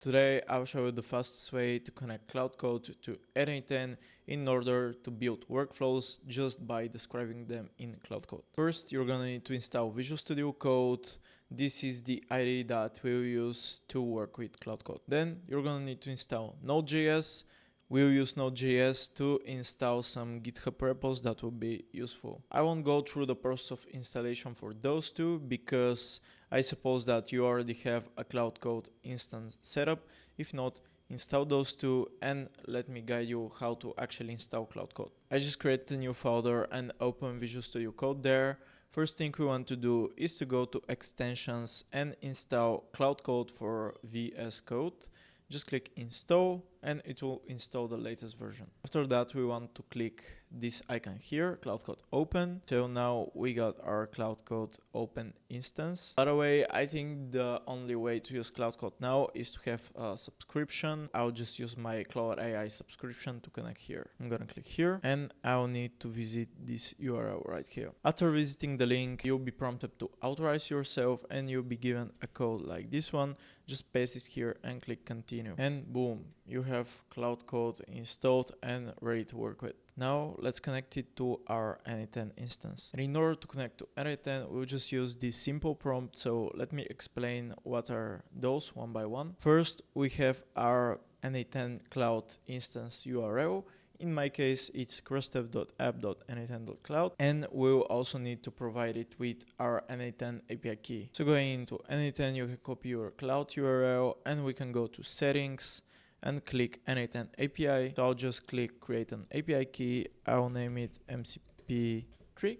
Today I'll show you the fastest way to connect Claude Code to n8n in order to build workflows just by describing them in Claude Code. First, you're gonna need to install Visual Studio Code. This is the IDE that we'll use to work with Claude Code. Then you're gonna need to install Node.js. We'll use Node.js to install some GitHub repos that will be useful. I won't go through the process of installation for those two because I suppose that you already have a Claude Code instance setup. If not, install those two and let me guide you how to actually install Claude Code. I just created a new folder and open Visual Studio Code there. First thing we want to do is to go to extensions and install Claude Code for VS Code. Just click install and it will install the latest version. After that, we want to click this icon here, Claude Code Open. So now we got our Claude Code Open instance. By the way, I think the only way to use Claude Code now is to have a subscription. I'll just use my Cloud AI subscription to connect here. I'm gonna click here and I'll need to visit this URL right here. After visiting the link, you'll be prompted to authorize yourself and you'll be given a code like this one. Just paste it here and click continue. And boom, you have Claude Code installed and ready to work with. Now let's connect it to our n8n instance. And in order to connect to n8n, we'll just use this simple prompt. So let me explain what are those one by one. First, we have our n8n cloud instance URL. In my case, it's crossdev.app.n8n.cloud, and we'll also need to provide it with our n8n API key. So going into n8n, you can copy your cloud URL and we can go to settings and click n8n API. So I'll just click create an API key. I'll name it MCP3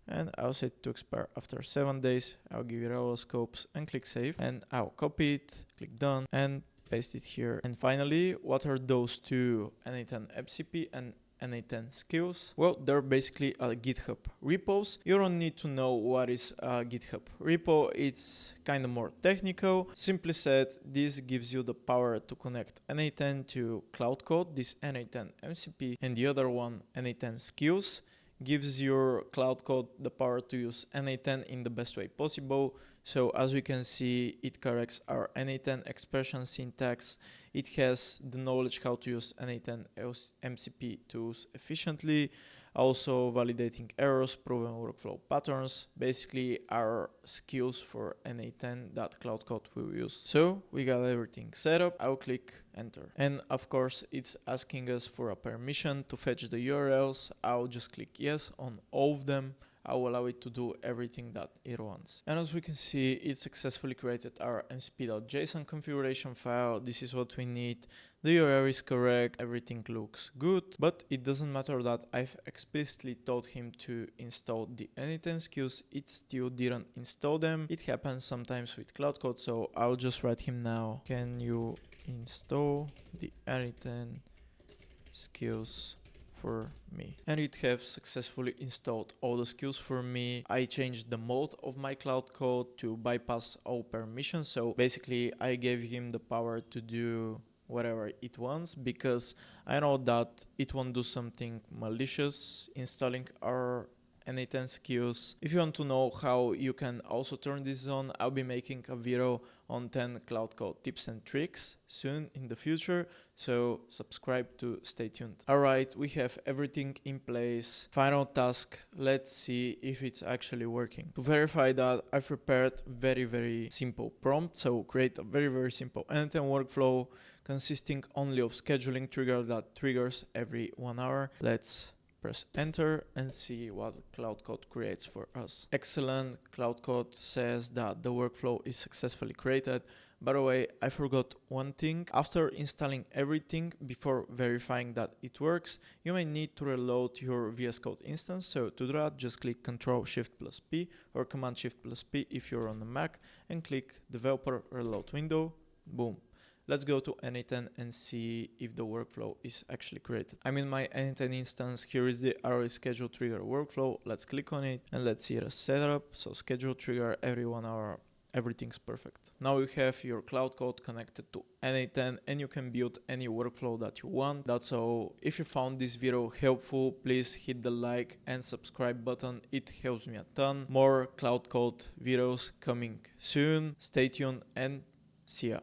and I'll set it to expire after 7 days. I'll give it all scopes and click save, and I'll copy it, click done and paste it here. And finally, what are those two n8n MCP and n8n skills? Well, they're basically GitHub repos. You don't need to know what is a GitHub repo. It's kind of more technical. Simply said, this gives you the power to connect n8n to Claude Code, this n8n MCP, and the other one, n8n skills, gives your Claude Code the power to use n8n in the best way possible. So as we can see, it corrects our n8n expression syntax. It has the knowledge how to use n8n MCP tools efficiently, also validating errors, proven workflow patterns, basically our skills for n8n that Claude Code will use. So we got everything set up. I'll click enter. And of course, it's asking us for a permission to fetch the URLs. I'll just click yes on all of them. I'll allow it to do everything that it wants. And as we can see, it successfully created our mcp.json configuration file. This is what we need. The URL is correct, everything looks good, but it doesn't matter that I've explicitly told him to install the n8n skills. It still didn't install them. It happens sometimes with Claude Code, so I'll just write him now. Can you install the n8n skills for me? And it has successfully installed all the skills for me. I changed the mode of my Claude Code to bypass all permissions. So basically I gave him the power to do whatever it wants because I know that it won't do something malicious installing our n8n skills. If you want to know how you can also turn this on, I'll be making a video on 10 Claude Code tips and tricks soon in the future, so subscribe to stay tuned. Alright, we have everything in place. Final task, let's see if it's actually working. To verify that, I've prepared very simple prompt. So create a very simple n8n workflow consisting only of scheduling trigger that triggers every 1 hour. Let's press enter and see what Claude Code creates for us. Excellent. Claude Code says that the workflow is successfully created. By the way, I forgot one thing. After installing everything, before verifying that it works, you may need to reload your VS Code instance. So to do that, just click Ctrl+Shift+P or Command+Shift+P if you're on the Mac and click Developer Reload window. Boom. Let's go to n8n and see if the workflow is actually created. I'm in my n8n instance. Here is the arrow schedule trigger workflow. Let's click on it and let's see the setup. So schedule trigger every 1 hour. Everything's perfect. Now you have your Claude Code connected to n8n and you can build any workflow that you want. That's all. If you found this video helpful, please hit the like and subscribe button. It helps me a ton. More Claude Code videos coming soon. Stay tuned and see ya.